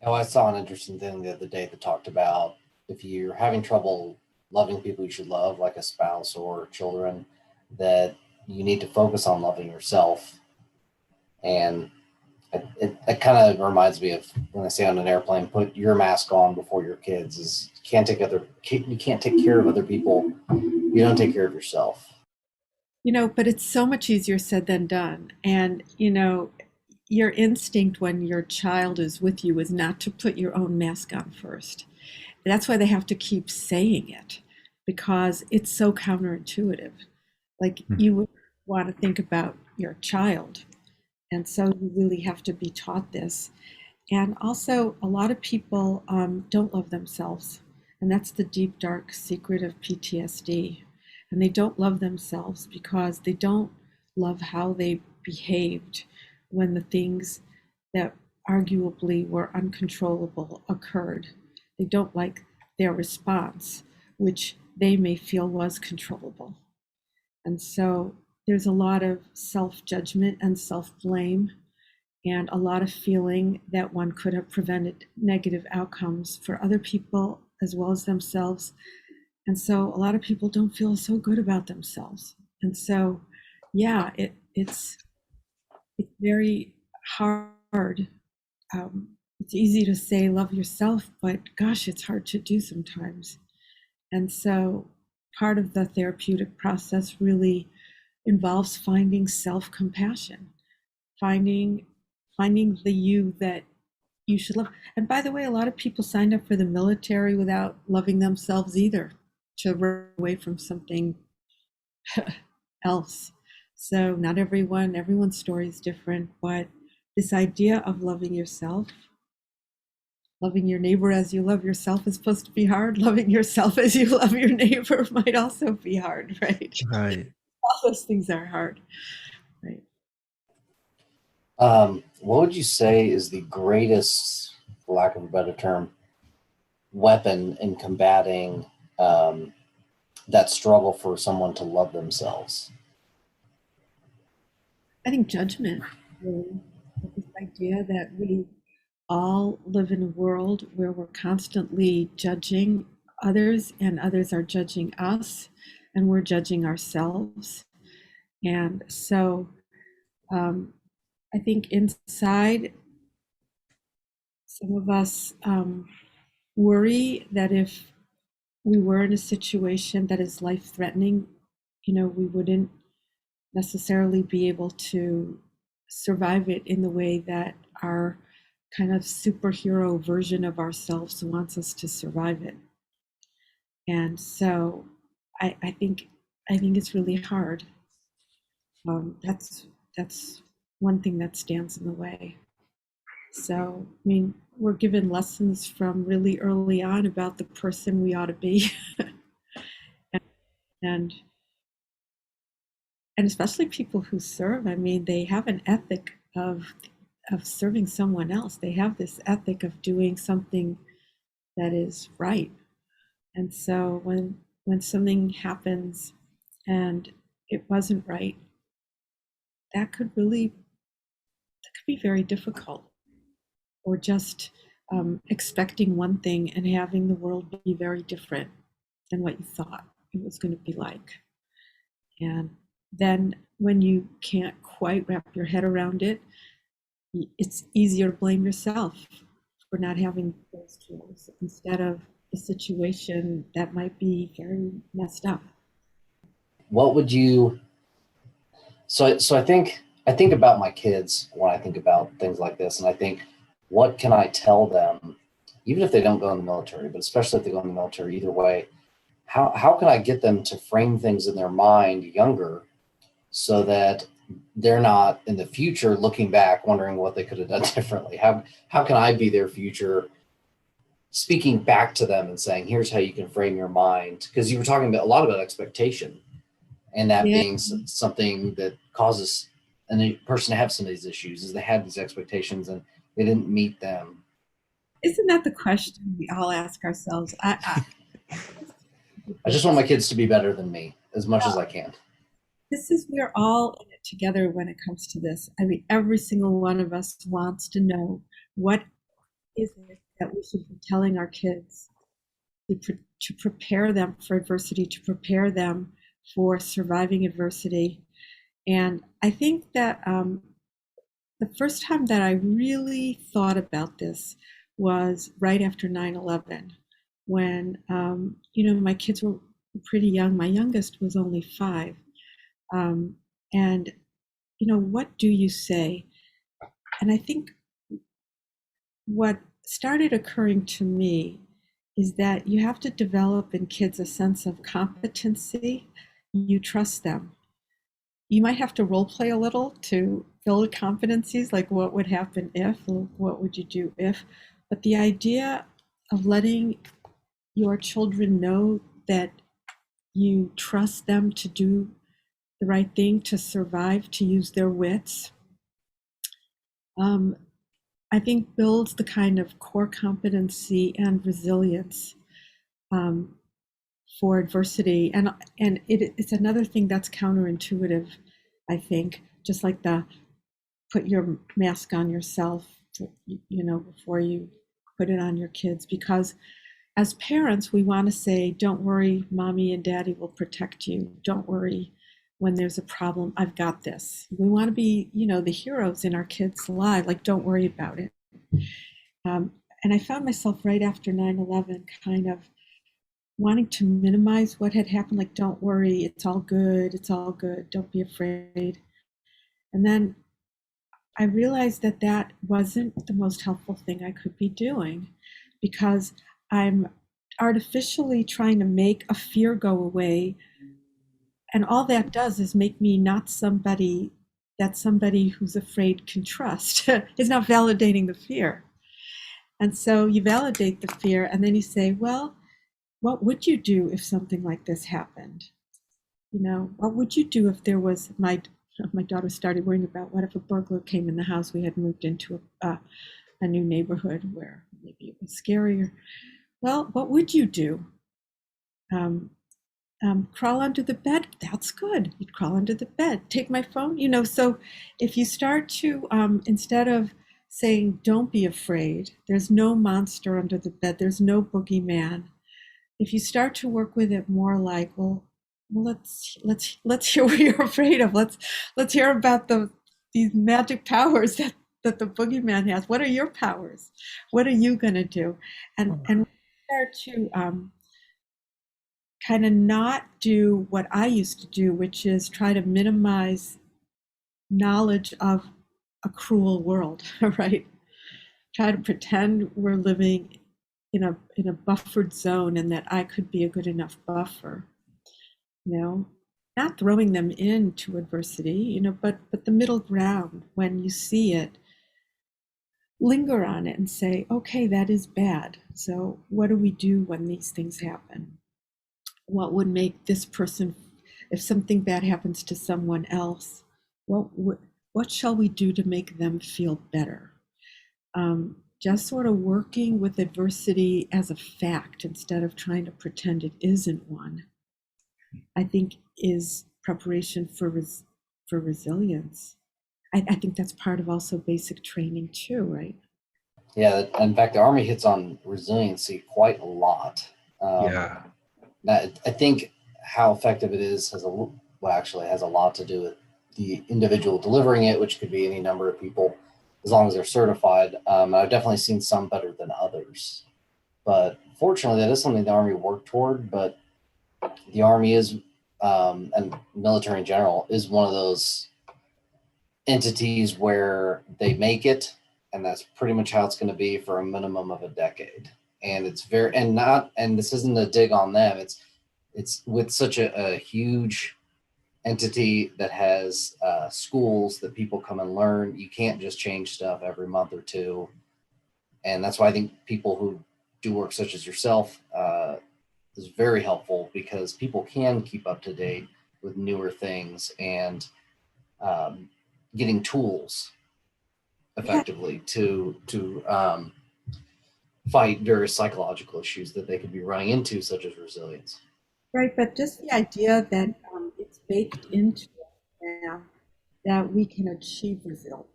Oh, I saw an interesting thing the other day that talked about if you're having trouble loving people you should love, like a spouse or children, that you need to focus on loving yourself. And it kind of reminds me of when I say on an airplane, put your mask on before your kids. Is you can't take care of other people. You don't take care of yourself. But it's so much easier said than done. And, your instinct when your child is with you is not to put your own mask on first. That's why they have to keep saying it because it's so counterintuitive. Like you would want to think about your child. And so you really have to be taught this. And also, a lot of people don't love themselves. And that's the deep, dark secret of PTSD. And they don't love themselves because they don't love how they behaved when the things that arguably were uncontrollable occurred. They don't like their response, which they may feel was controllable. And so there's a lot of self judgment and self blame and a lot of feeling that one could have prevented negative outcomes for other people as well as themselves. And so a lot of people don't feel so good about themselves. And so, yeah, it's very hard. It's easy to say love yourself, but gosh, it's hard to do sometimes. And so part of the therapeutic process really involves finding self-compassion, finding finding the you that you should love. And by the way, a lot of people signed up for the military without loving themselves either, to run away from something else. So not everyone's story is different, but this idea of loving yourself, loving your neighbor as you love yourself is supposed to be hard. Loving yourself as you love your neighbor might also be hard, right? Right. All those things are hard, right? What would you say is the greatest, for lack of a better term, weapon in combating um, that struggle for someone to love themselves? I think judgment, really, this idea that we all live in a world where we're constantly judging others and others are judging us and we're judging ourselves. And so um, I think inside, some of us worry that if we were in a situation that is life threatening, we wouldn't necessarily be able to survive it in the way that our kind of superhero version of ourselves wants us to survive it. And so I think it's really hard. That's one thing that stands in the way. So I mean, we're given lessons from really early on about the person we ought to be, and and especially people who serve. I mean, they have an ethic of serving someone else. They have this ethic of doing something that is right. And so when something happens and it wasn't right, that could really that could be very difficult. Or just expecting one thing and having the world be very different than what you thought it was going to be like. And then when you can't quite wrap your head around it, it's easier to blame yourself for not having those tools instead of a situation that might be very messed up. What would you? So I think about my kids when I think about things like this, and I think, what can I tell them, even if they don't go in the military, but especially if they go in the military, either way, how can I get them to frame things in their mind younger so that they're not in the future looking back wondering what they could have done differently? How can I be their future speaking back to them and saying, here's how you can frame your mind? Because you were talking about a lot about expectation and that Yeah. being something that causes a person to have some of these issues is they had these expectations and they didn't meet them. Isn't that the question we all ask ourselves? I just want my kids to be better than me as much as I can. This is we're all in it together when it comes to this. I mean, every single one of us wants to know what is it that we should be telling our kids to prepare them for adversity, to prepare them for surviving adversity. And I think that the first time that I really thought about this was right after 9/11, when, my kids were pretty young. My youngest was only 5. Um, and, what do you say? And I think what started occurring to me is that you have to develop in kids a sense of competency. You trust them. You might have to role play a little to build competencies, like what would happen if, what would you do if. But the idea of letting your children know that you trust them to do the right thing, to survive, to use their wits, um, I think builds the kind of core competency and resilience um, for adversity. And it's another thing that's counterintuitive, I think, just like the put your mask on yourself, before you put it on your kids. Because as parents, we want to say, don't worry, mommy and daddy will protect you. Don't worry when there's a problem, I've got this. We want to be, the heroes in our kids' lives, like, don't worry about it. And I found myself right after 9/11 kind of wanting to minimize what had happened, like, don't worry, it's all good, don't be afraid. And then I realized that that wasn't the most helpful thing I could be doing, because I'm artificially trying to make a fear go away. And all that does is make me not somebody that somebody who's afraid can trust. It's not validating the fear. And so you validate the fear, and then you say, well, what would you do if something like this happened? What would you do if there was my daughter started worrying about, what if a burglar came in the house? We had moved into a new neighborhood where maybe it was scarier. Well, what would you do? Crawl under the bed. That's good. You'd crawl under the bed. Take my phone. So if you start to, instead of saying, don't be afraid, there's no monster under the bed, there's no boogeyman. If you start to work with it more like, well, let's hear what you're afraid of. Let's hear about these magic powers that the boogeyman has. What are your powers? What are you going to do? And start to kind of not do what I used to do, which is try to minimize knowledge of a cruel world, right? Try to pretend we're living in a buffered zone, and that I could be a good enough buffer. Not throwing them into adversity, but the middle ground. When you see it, linger on it and say, okay, that is bad. So what do we do when these things happen? What would make this person, if something bad happens to someone else, what shall we do to make them feel better? Just sort of working with adversity as a fact instead of trying to pretend it isn't one, I think is preparation for resilience. I think that's part of also basic training too, right? Yeah, in fact, the Army hits on resiliency quite a lot. Yeah. I think how effective it is has a lot to do with the individual delivering it, which could be any number of people, as long as they're certified. I've definitely seen some better than others, but fortunately, that is something the Army worked toward. But the Army is, and military in general, is one of those entities where they make it, and that's pretty much how it's going to be for a minimum of a decade. And it's and this isn't a dig on them. It's with such a huge entity that has schools that people come and learn. You can't just change stuff every month or two. And that's why I think people who do work such as yourself is very helpful, because people can keep up to date with newer things and getting tools effectively to fight various psychological issues that they could be running into, such as resilience. Right, but just the idea that it's baked into it now that we can achieve resilience,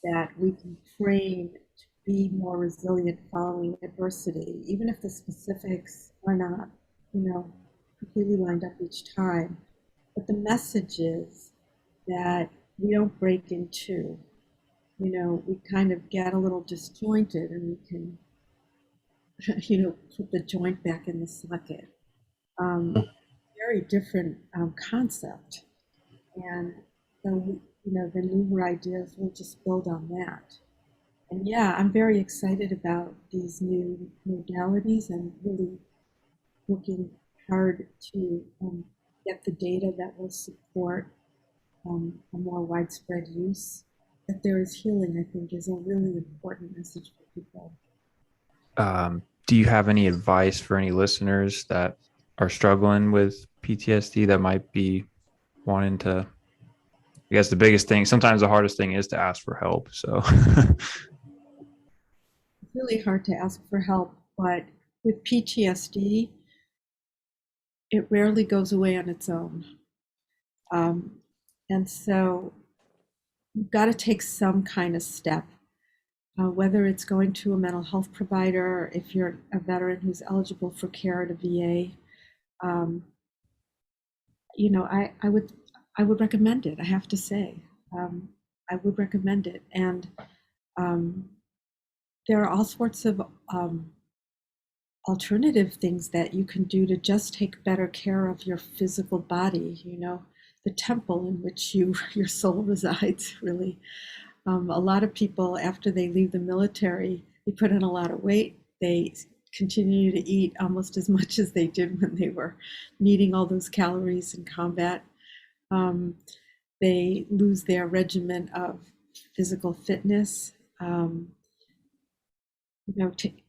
that we can train to be more resilient following adversity, even if the specifics are not, completely lined up each time. But the message is that we don't break in two. We kind of get a little disjointed and we can, put the joint back in the socket. Very different concept. And so, the newer ideas will just build on that. And yeah, I'm very excited about these new modalities and really working hard to get the data that will support a more widespread use. That there is healing, I think, is a really important message for people. Do you have any advice for any listeners that are struggling with PTSD that might be wanting to? I guess the biggest thing, sometimes the hardest thing is to ask for help. So It's really hard to ask for help, but with PTSD, it rarely goes away on its own. And so you've got to take some kind of step, whether it's going to a mental health provider, if you're a veteran who's eligible for care at a VA. I would recommend it. I have to say, I would recommend it. And there are all sorts of alternative things that you can do to just take better care of your physical body. The temple in which your soul resides. Really, a lot of people after they leave the military, they put on a lot of weight. They continue to eat almost as much as they did when they were needing all those calories in combat. They lose their regimen of physical fitness.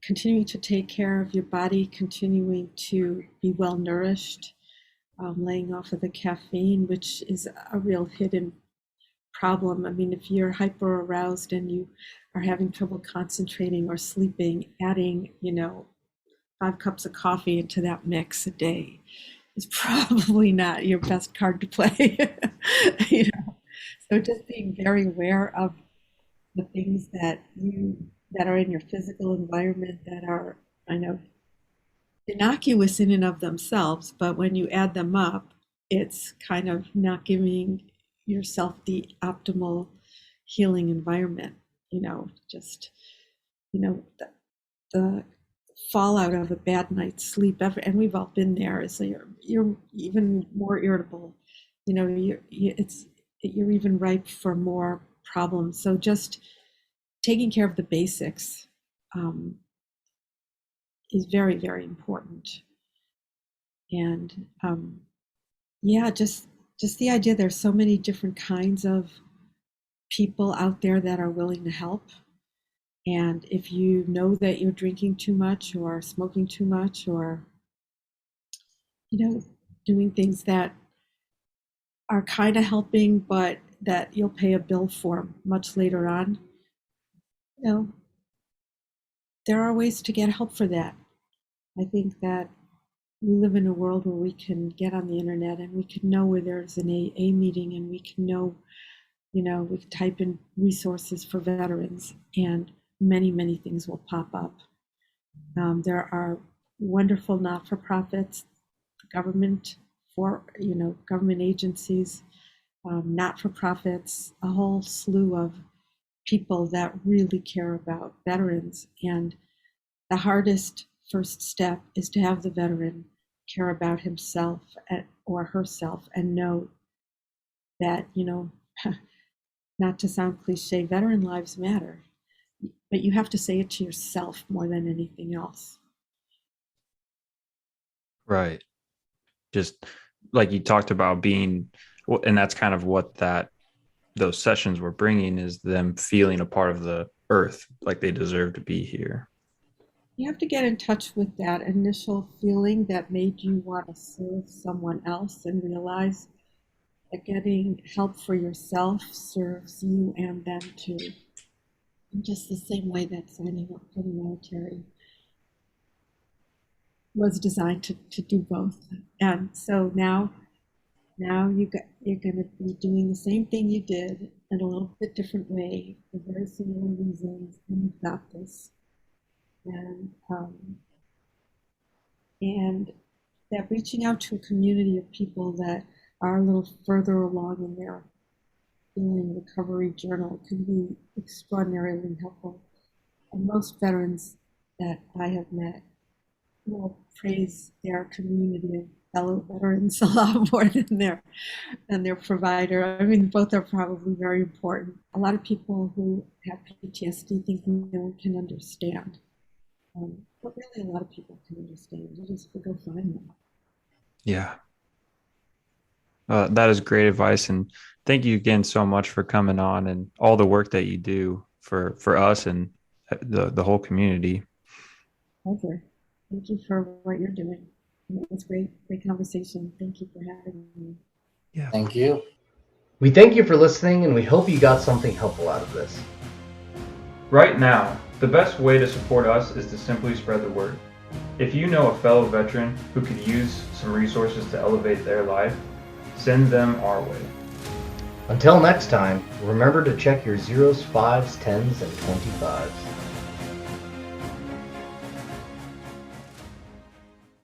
Continuing to take care of your body, continuing to be well nourished, laying off of the caffeine, which is a real hidden problem. I mean, if you're hyper aroused and you are having trouble concentrating or sleeping, adding, 5 cups of coffee into that mix a day is probably not your best card to play. So just being very aware of the things that are in your physical environment that are, I know, innocuous in and of themselves, but when you add them up, it's kind of not giving yourself the optimal healing environment. Just the fallout of a bad night's sleep, and we've all been there, is you're even more irritable. You're even ripe for more problems. So just taking care of the basics is very, very important. And just the idea there's so many different kinds of people out there that are willing to help. And if you know that you're drinking too much or smoking too much or, doing things that are kind of helping, but that you'll pay a bill for much later on, there are ways to get help for that. I think that we live in a world where we can get on the internet and we can know where there's an AA meeting, and we can know, we can type in resources for veterans and many, many things will pop up. There are wonderful not-for-profits, government agencies, not-for-profits, a whole slew of people that really care about veterans. And the hardest first step is to have the veteran care about himself or herself and know that, not to sound cliche, veteran lives matter, but you have to say it to yourself more than anything else. Right. Just like you talked about being, and that's kind of what those sessions were bringing, is them feeling a part of the earth, like they deserve to be here. You have to get in touch with that initial feeling that made you want to serve someone else and realize that getting help for yourself serves you and them too. In just the same way that signing up for the military was designed to do both. And so now Now you're going to be doing the same thing you did in a little bit different way for very similar reasons, and you've got this. And that reaching out to a community of people that are a little further along in their healing recovery journal can be extraordinarily helpful. And most veterans that I have met will praise their community of fellow veterans a lot more than their provider. I mean, both are probably very important. A lot of people who have PTSD think no one can understand. But really, a lot of people can understand. You just have to go find them. Yeah. That is great advice. And thank you again so much for coming on and all the work that you do for us and the whole community. Pleasure. Thank you for what you're doing. It was great conversation. Thank you for having me. Yeah. Thank you. We thank you for listening, and we hope you got something helpful out of this. Right now, the best way to support us is to simply spread the word. If you know a fellow veteran who could use some resources to elevate their life, send them our way. Until next time, remember to check your 0s, 5s, 10s, and 25s.